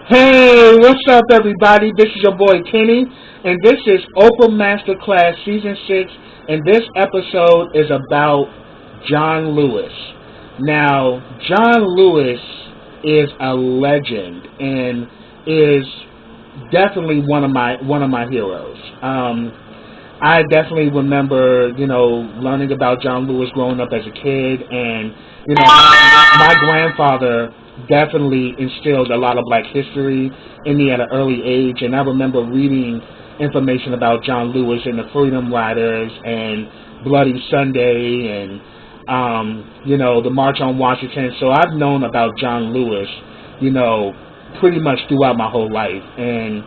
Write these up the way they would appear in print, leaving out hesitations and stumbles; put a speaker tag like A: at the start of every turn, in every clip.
A: Hey, what's up, everybody? This is your boy Kenny, and this is Oprah Masterclass Season 6, and this episode is about John Lewis. Now, John Lewis is a legend and is definitely one of my heroes. I definitely remember, learning about John Lewis growing up as a kid, and my grandfather definitely instilled a lot of Black history in me at an early age, and I remember reading information about John Lewis and the Freedom Riders and Bloody Sunday and the March on Washington. So I've known about John Lewis, pretty much throughout my whole life, and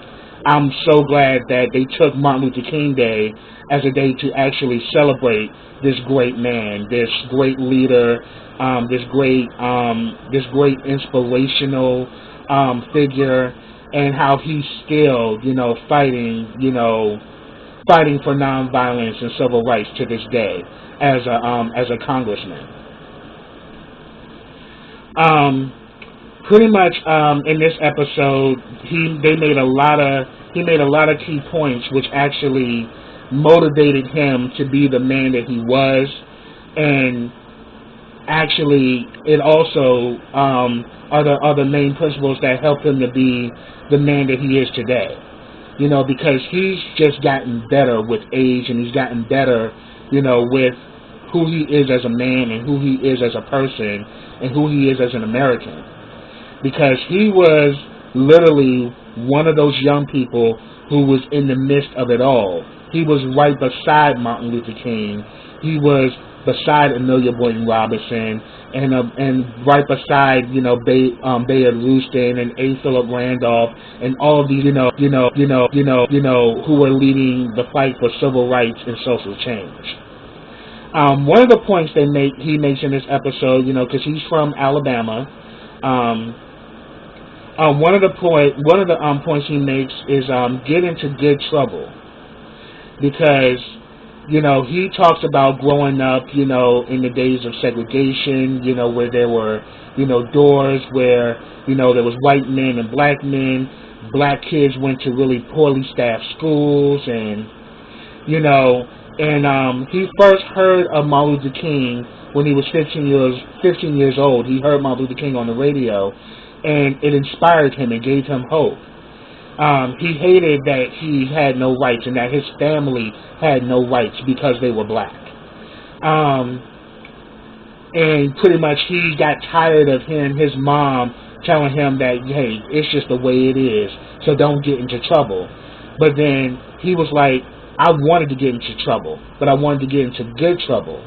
A: I'm so glad that they took Martin Luther King Day as a day to actually celebrate this great man, this great leader, this great inspirational figure, and how he's still, fighting for nonviolence and civil rights to this day as a congressman. Pretty much in this episode, he made a lot of key points, which actually motivated him to be the man that he was, and actually it also are the main principles that helped him to be the man that he is today. Because he's just gotten better with age, and he's gotten better, with who he is as a man and who he is as a person and who he is as an American. Because he was literally one of those young people who was in the midst of it all. He was right beside Martin Luther King. He was beside Amelia Boynton Robinson, and right beside Bayard Rustin and A. Philip Randolph and all of these who were leading the fight for civil rights and social change. One of the points he makes in this episode, because he's from Alabama. One of the points he makes is get into good trouble, because he talks about growing up in the days of segregation, where there were doors where there was white men and black men. Black kids went to really poorly staffed schools, and he first heard of Martin Luther King when he was 15 years old. He heard Martin Luther King on the radio, and it inspired him and gave him hope. He hated that he had no rights and that his family had no rights because they were black. And pretty much he got tired of his mom telling him that, hey, it's just the way it is, so don't get into trouble. But then he was like, I wanted to get into trouble, but I wanted to get into good trouble.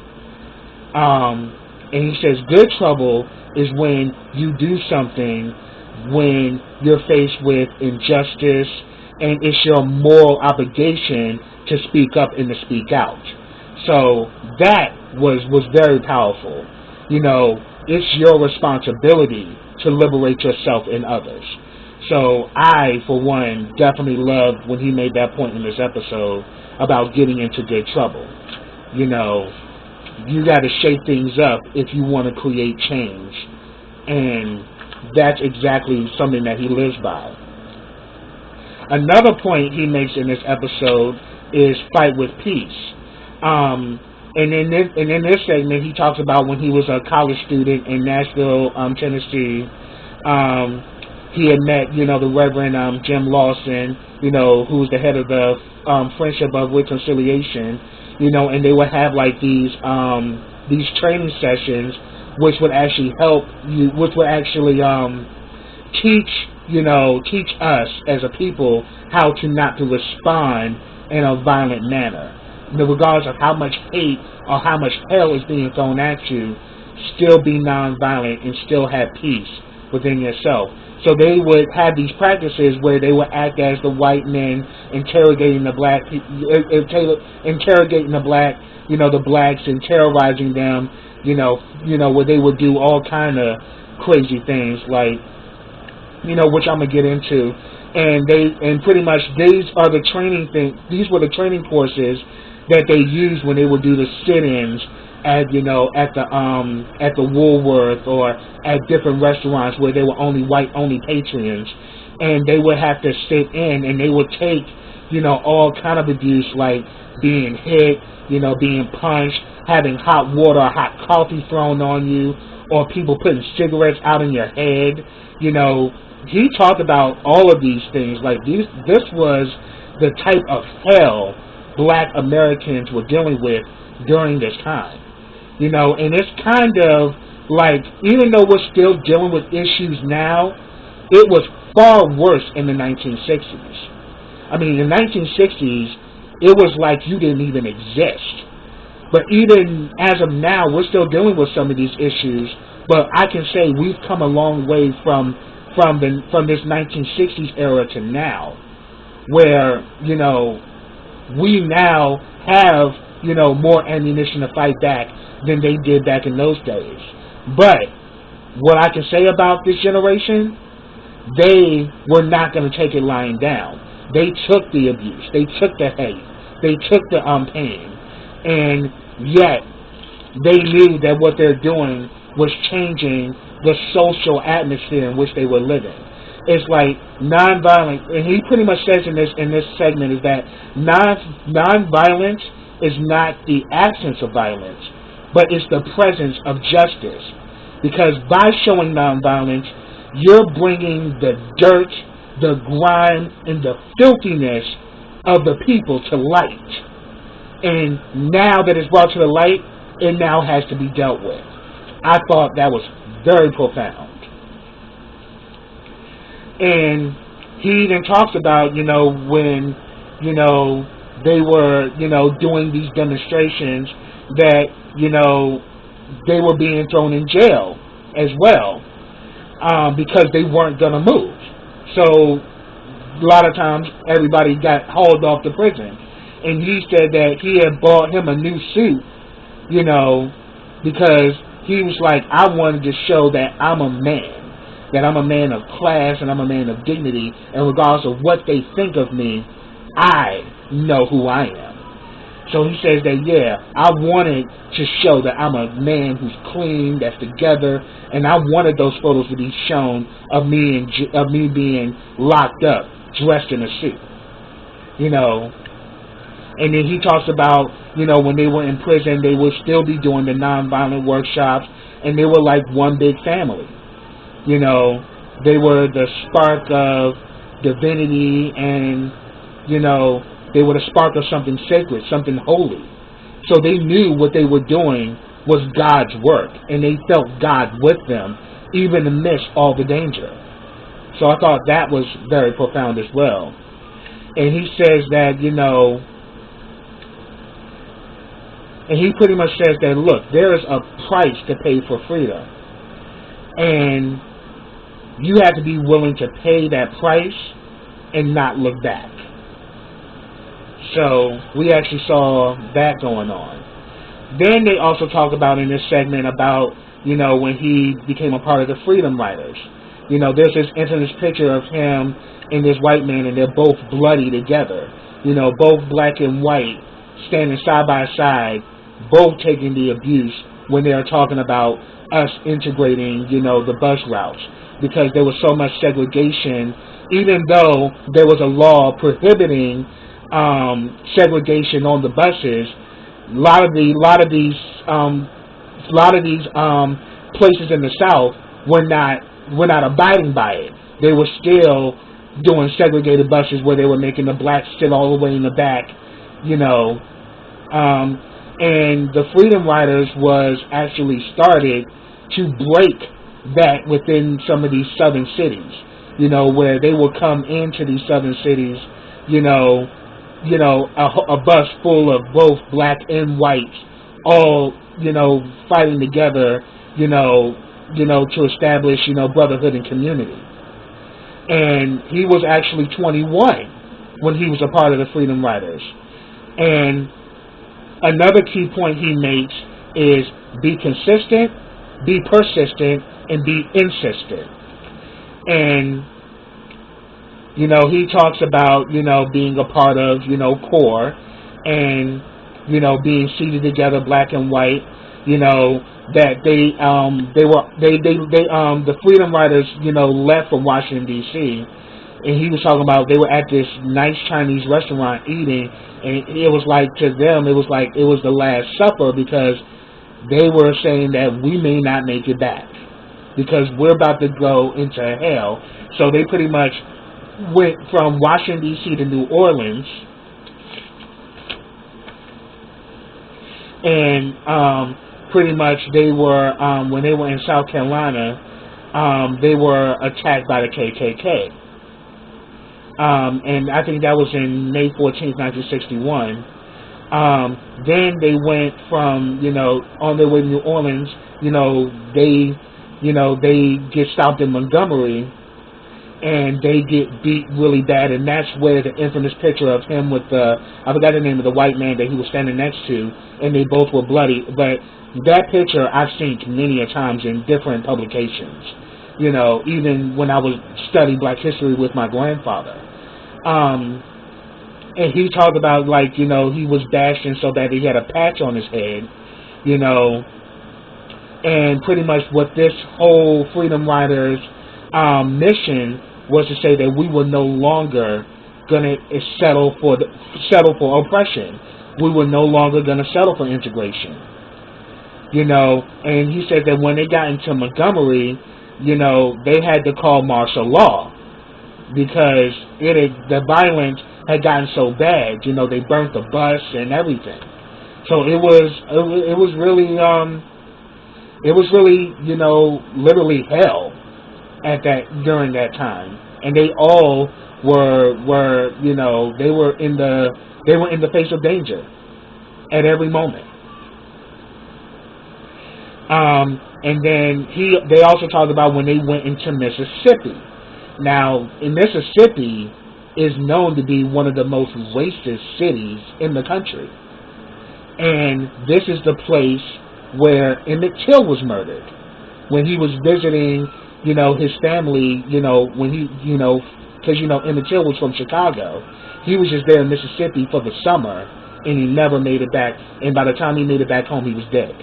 A: And he says good trouble is when you do something when you're faced with injustice, and it's your moral obligation to speak up and to speak out. So that was very powerful. It's your responsibility to liberate yourself and others. So I, for one, definitely loved when he made that point in this episode about getting into good trouble. You got to shake things up if you want to create change, and that's exactly something that he lives by. Another point he makes in this episode is fight with peace. And in this segment, he talks about when he was a college student in Nashville, Tennessee. He had met, the Reverend Jim Lawson, who's the head of the Friendship of Reconciliation, and they would have like these training sessions, which would actually help you, which would actually teach us as a people how to not to respond in a violent manner. Regardless of how much hate or how much hell is being thrown at you, still be nonviolent and still have peace within yourself. So they would have these practices where they would act as the white men interrogating the black, the blacks and terrorizing them. Where they would do all kind of crazy things, like, which I'm gonna get into, and pretty much these were the training courses that they used when they would do the sit-ins at the Woolworth or at different restaurants where they were only white patrons, and they would have to sit in, and they would take, all kind of abuse, like being hit, being punched, having hot water or hot coffee thrown on you, or people putting cigarettes out in your head. He talked about all of these things. Like this was the type of hell Black Americans were dealing with during this time. And it's kind of like, even though we're still dealing with issues now, it was far worse in the 1960s. I mean, in the 1960s, it was like you didn't even exist. But even as of now, we're still dealing with some of these issues. But I can say we've come a long way from this 1960s era to now, where we now have more ammunition to fight back than they did back in those days. But what I can say about this generation, they were not going to take it lying down. They took the abuse, they took the hate, they took the pain, and yet they knew that what they're doing was changing the social atmosphere in which they were living. It's like nonviolent, and he pretty much says in this segment is that nonviolence is not the absence of violence, but it's the presence of justice. Because by showing nonviolence, you're bringing the dirt, the grime, and the filthiness of the people to light. And now that it's brought to the light, it now has to be dealt with. I thought that was very profound. And he then talks about, when, they were, doing these demonstrations, that, they were being thrown in jail as well, because they weren't going to move. So a lot of times everybody got hauled off to prison. And he said that he had bought him a new suit, because he was like, I wanted to show that I'm a man, that I'm a man of class and I'm a man of dignity, and regardless of what they think of me, I know who I am. So he says that, I wanted to show that I'm a man who's clean, that's together, and I wanted those photos to be shown of me being locked up, dressed in a suit, And then he talks about, when they were in prison, they would still be doing the nonviolent workshops, and they were like one big family. They were the spark of divinity, and, they were the spark of something sacred, something holy. So they knew what they were doing was God's work, and they felt God with them, even amidst all the danger. So I thought that was very profound as well. And he says that, and he pretty much says that, look, there is a price to pay for freedom. And you have to be willing to pay that price and not look back. So we actually saw that going on. Then they also talk about in this segment about, when he became a part of the Freedom Riders. There's this infamous picture of him and this white man, and they're both bloody together. Both black and white standing side by side, both taking the abuse when they are talking about us integrating, the bus routes, because there was so much segregation, even though there was a law prohibiting segregation on the buses. A lot of these places in the South were not abiding by it. They were still doing segregated buses where they were making the blacks sit all the way in the back, and the Freedom Riders was actually started to break that within some of these southern cities, where they will come into these southern cities, a bus full of both black and whites, all, fighting together, to establish, brotherhood and community. And he was actually 21 when he was a part of the Freedom Riders. And another key point he makes is be consistent, be persistent, and be insistent. And, he talks about, being a part of, CORE, and, being seated together, black and white, that the Freedom Riders, left from Washington, D.C., and he was talking about they were at this nice Chinese restaurant eating, and it was like to them, it was like it was the Last Supper because they were saying that we may not make it back because we're about to go into hell. So they pretty much went from Washington, D.C. to New Orleans, and pretty much they were, when they were in South Carolina, they were attacked by the KKK. And I think that was in May 14th, 1961. Then they went from, on their way to New Orleans, they get stopped in Montgomery, and they get beat really bad, and that's where the infamous picture of him with I forgot the name of the white man that he was standing next to, and they both were bloody, but that picture I've seen many a times in different publications, even when I was studying Black history with my grandfather. And he talked about, he was bashed in so bad he had a patch on his head, and pretty much what this whole Freedom Riders mission was to say that we were no longer going to settle for oppression. We were no longer going to settle for integration. And he said that when they got into Montgomery, they had to call martial law because the violence had gotten so bad. They burnt the bus and everything. So it was really literally hell during that time, and they all were they were in the face of danger at every moment. And then they also talked about when they went into Mississippi. Now, in Mississippi is known to be one of the most racist cities in the country, and this is the place where Emmett Till was murdered when he was visiting his family, when he, because, Emmett Till was from Chicago. He was just there in Mississippi for the summer, and he never made it back. And by the time he made it back home, he was dead.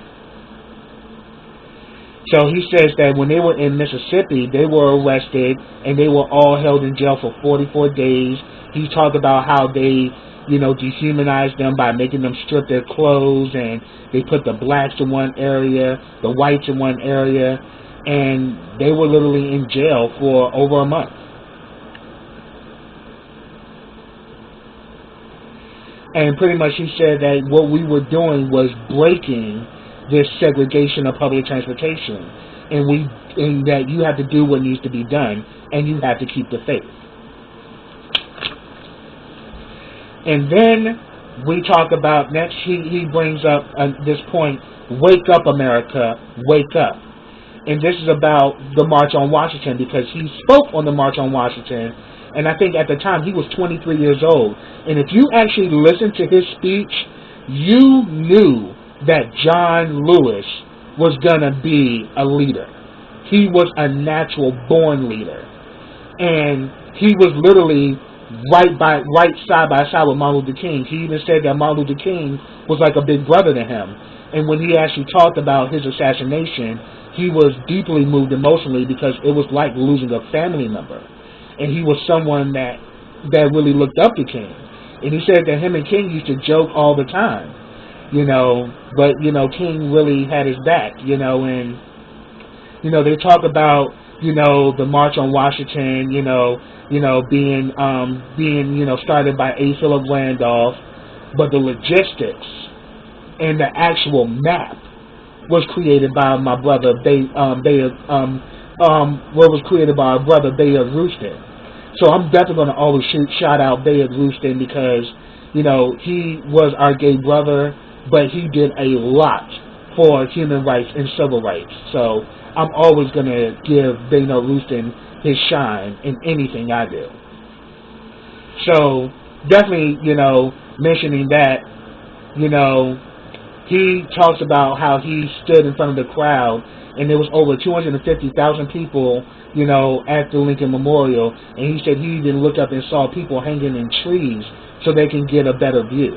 A: So he says that when they were in Mississippi, they were arrested, and they were all held in jail for 44 days. He talked about how they, dehumanized them by making them strip their clothes, and they put the blacks in one area, the whites in one area, and they were literally in jail for over a month. And pretty much he said that what we were doing was breaking this segregation of public transportation, and that you have to do what needs to be done, and you have to keep the faith. And then we talk about next. He brings up this point: "Wake up, America! Wake up!" And this is about the March on Washington, because he spoke on the March on Washington, and I think at the time he was 23 years old. And if you actually listened to his speech, you knew that John Lewis was going to be a leader. He was a natural born leader. And he was literally right side by side with Martin Luther King. He even said that Martin Luther King was like a big brother to him. And when he actually talked about his assassination, he was deeply moved emotionally because it was like losing a family member. And he was someone that really looked up to King. And he said that him and King used to joke all the time, but, King really had his back, and, they talk about, the March on Washington, being started by A. Philip Randolph, but the logistics and the actual map was created by my brother, was created by our brother, Bayard Rustin. So I'm definitely going to always shout out Bayard Rustin because, he was our gay brother, but he did a lot for human rights and civil rights. So I'm always going to give Bayard Rustin his shine in anything I do. So definitely, mentioning that, he talks about how he stood in front of the crowd, and there was over 250,000 people, at the Lincoln Memorial, and he said he even looked up and saw people hanging in trees so they can get a better view.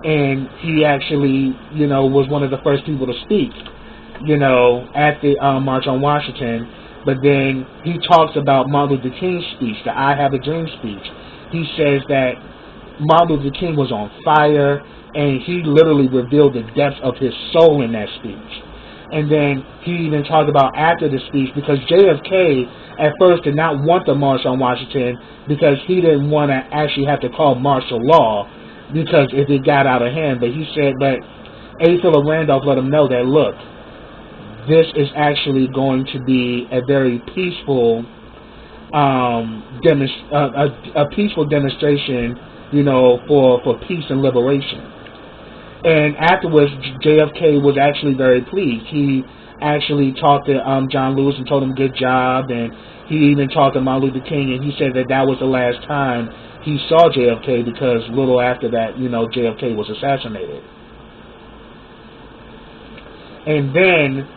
A: And he actually, was one of the first people to speak, at the March on Washington. But then he talks about Martin Luther King's speech, the I Have a Dream speech. He says that Martin Luther King was on fire, and he literally revealed the depths of his soul in that speech. And then he even talked about after the speech, because JFK at first did not want the march on Washington because he didn't want to actually have to call martial law because if it got out of hand. But he said, but A. Philip Randolph let him know that, look, this is actually going to be a very peaceful a peaceful demonstration, for peace and liberation. And afterwards, JFK was actually very pleased. He actually talked to John Lewis and told him good job, and he even talked to Martin Luther King, and he said that was the last time he saw JFK because little after that, JFK was assassinated. And then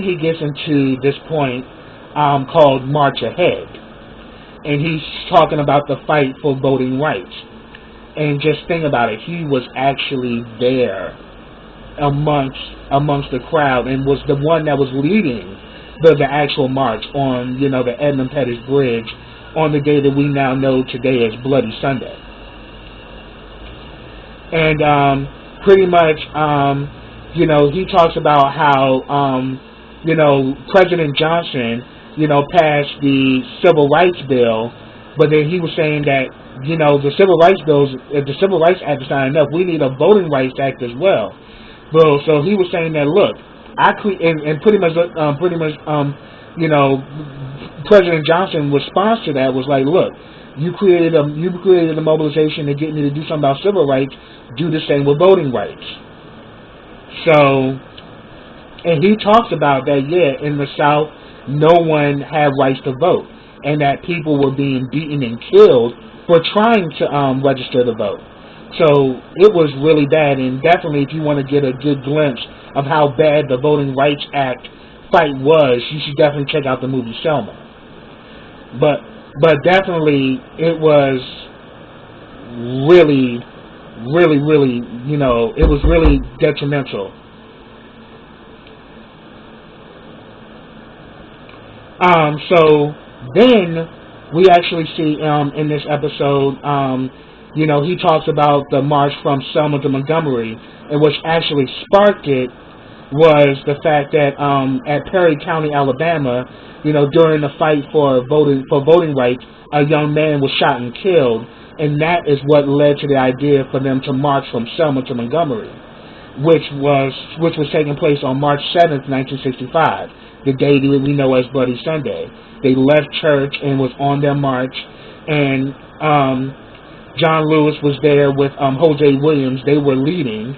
A: he gets into this point called March Ahead, and he's talking about the fight for voting rights. And just think about it, he was actually there amongst the crowd and was the one that was leading the actual march on, the Edmund Pettus Bridge on the day that we now know today as Bloody Sunday. And pretty much, he talks about how, President Johnson, passed the Civil Rights Bill, but then he was saying that, the Civil Rights Act is not enough. We need a Voting Rights Act as well. So he was saying that, look, President Johnson's response to that was like, look, you created a mobilization to get me to do something about civil rights. Do the same with voting rights. So, and he talks about that, in the South, no one had rights to vote, and that people were being beaten and killed for trying to register to vote. So it was really bad, and definitely if you want to get a good glimpse of how bad the Voting Rights Act fight was, you should definitely check out the movie Selma. But definitely it was really, really, really, it was really detrimental. So then we actually see in this episode, he talks about the march from Selma to Montgomery, and which actually sparked it was the fact that at Perry County, Alabama, during the fight for voting rights, a young man was shot and killed, and that is what led to the idea for them to march from Selma to Montgomery, which was taking place on March 7th, 1965, the day that we know as Bloody Sunday. They left church and was on their march, and John Lewis was there with Jose Williams. They were leading,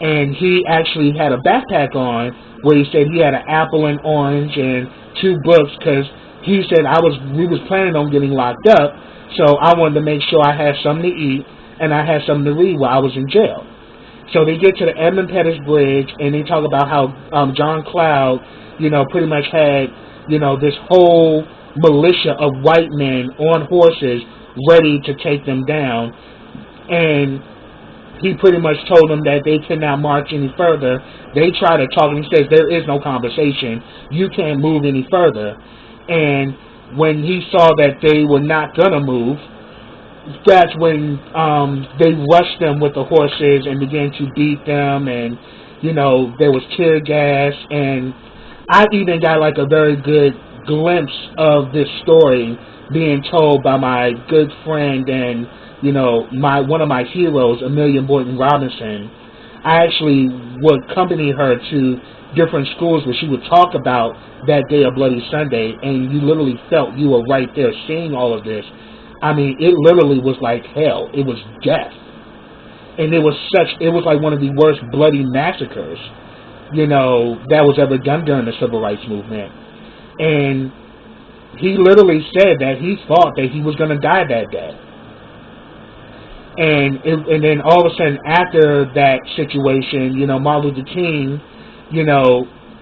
A: and he actually had a backpack on where he said he had an apple and orange and 2 books because he said we was planning on getting locked up, so I wanted to make sure I had something to eat and I had something to read while I was in jail. So they get to the Edmund Pettus Bridge, and they talk about how John Cloud, pretty much had, this whole militia of white men on horses ready to take them down. And he pretty much told them that they could not march any further. They tried to talk, and he says, there is no conversation. You can't move any further. And when he saw that they were not going to move, that's when they rushed them with the horses and began to beat them, and there was tear gas. And I even got like a very good glimpse of this story being told by my good friend and one of my heroes, Amelia Boynton Robinson. I actually would accompany her to different schools where she would talk about that day of Bloody Sunday, and you literally felt you were right there seeing all of this. I mean, it literally was like hell. It was death. And it was like one of the worst bloody massacres, that was ever done during the Civil Rights Movement. And he literally said that he thought that he was going to die that day. And then all of a sudden after that situation, Martin Luther King,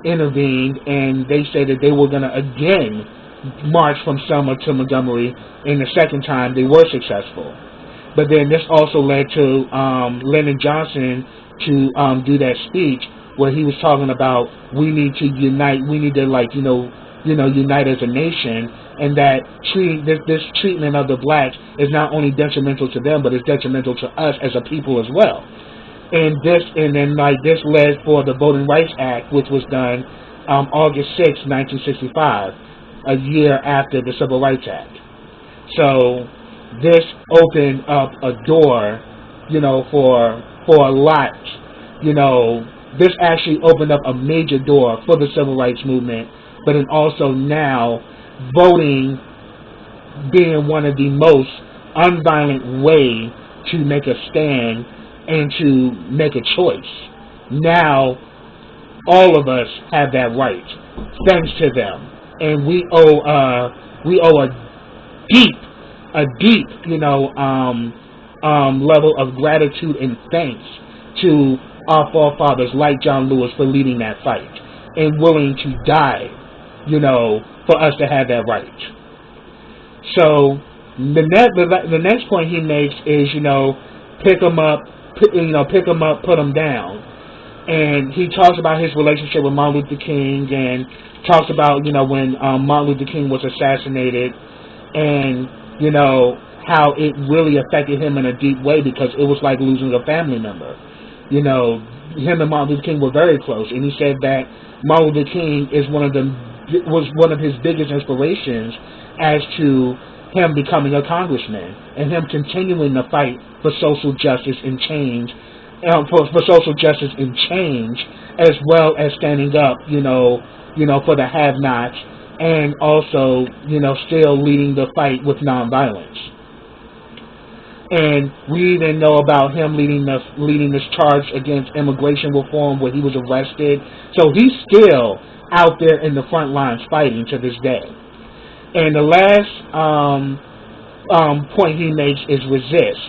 A: intervened, and they said that they were going to again march from Selma to Montgomery, and the second time they were successful. But then this also led to Lyndon Johnson to do that speech where he was talking about we need to unite, we need to unite as a nation, and that this treatment of the blacks is not only detrimental to them, but it's detrimental to us as a people as well. And this led for the Voting Rights Act, which was done August 6, 1965, a year after the Civil Rights Act. So this opened up a door, for a lot. This actually opened up a major door for the civil rights movement, but then also now voting being one of the most unviolent way to make a stand and to make a choice. Now all of us have that right, thanks to them, and we owe a deep level of gratitude and thanks to our forefathers like John Lewis for leading that fight and willing to die, for us to have that right. So the next point he makes is, pick them up, put them down. And he talks about his relationship with Martin Luther King, and talks about, when Martin Luther King was assassinated, and, how it really affected him in a deep way, because it was like losing a family member. Him and Martin Luther King were very close, and he said that Martin Luther King was one of his biggest inspirations as to him becoming a congressman and him continuing the fight for social justice and change, for social justice and change, as well as standing up, for the have-nots, and also, still leading the fight with nonviolence. And we even know about him leading this charge against immigration reform, where he was arrested. So he's still out there in the front lines fighting to this day. And the last point he makes is resist.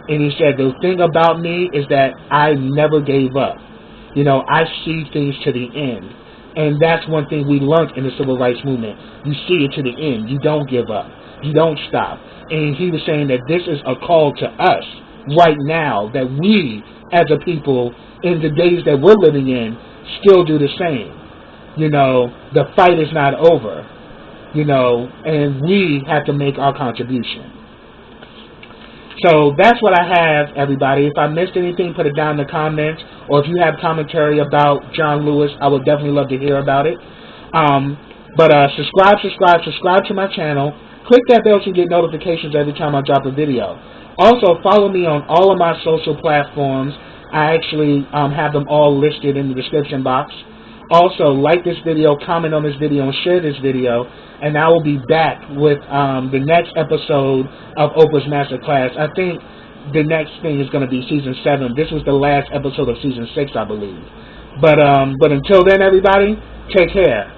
A: And he said, the thing about me is that I never gave up. I see things to the end. And that's one thing we learned in the civil rights movement. You see it to the end. You don't give up. You don't stop. And he was saying that this is a call to us right now, that we as a people in the days that we're living in still do the same. The fight is not over. And we have to make our contribution. So that's what I have, everybody. If I missed anything, put it down in the comments. Or if you have commentary about John Lewis, I would definitely love to hear about it. But subscribe to my channel. Click that bell to get notifications every time I drop a video. Also, follow me on all of my social platforms. I actually have them all listed in the description box. Also, like this video, comment on this video, and share this video. And I will be back with the next episode of Oprah's Masterclass. I think the next thing is going to be Season 7. This was the last episode of Season 6, I believe. But until then, everybody, take care.